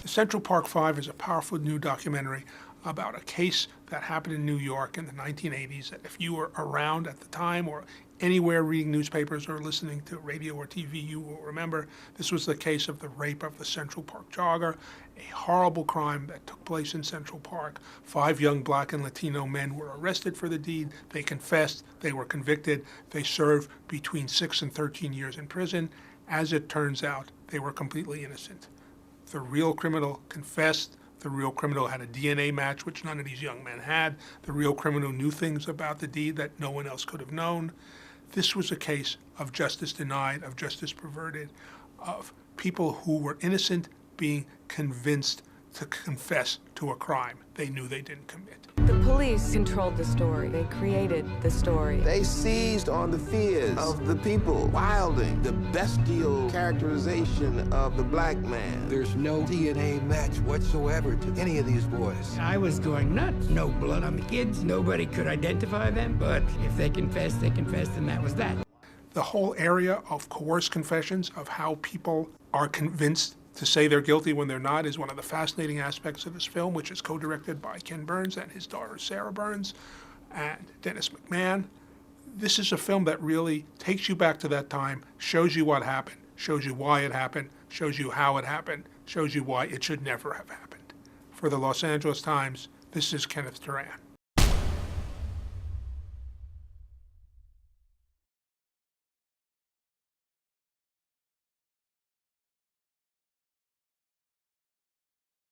The Central Park Five is a powerful new documentary about a case that happened in New York in the 1980s that if you were around at the time or anywhere reading newspapers or listening to radio or TV, you will remember. This was the case of the rape of the Central Park jogger, a horrible crime that took place in Central Park. 5 young black and Latino men were arrested for the deed. They confessed. They were convicted. They served between 6 and 13 years in prison. As it turns out, they were completely innocent. The real criminal confessed. The real criminal had a DNA match, which none of these young men had. The real criminal knew things about the deed that no one else could have known. This was a case of justice denied, of justice perverted, of people who were innocent being convinced to confess to a crime they knew they didn't commit. The police controlled the story. They created the story. They seized on the fears of the people, wilding the bestial characterization of the black man. There's no DNA match whatsoever to any of these boys. I was going nuts. No blood on the kids. Nobody could identify them. But if they confessed, and that was that. The whole area of coerced confessions, of how people are convinced to say they're guilty when they're not, is one of the fascinating aspects of this film, which is co-directed by Ken Burns and his daughter Sarah Burns and Dennis McMahon. This is a film that really takes you back to that time, shows you what happened, shows you why it happened, shows you how it happened, shows you why it should never have happened. For the Los Angeles Times, this is Kenneth Turan.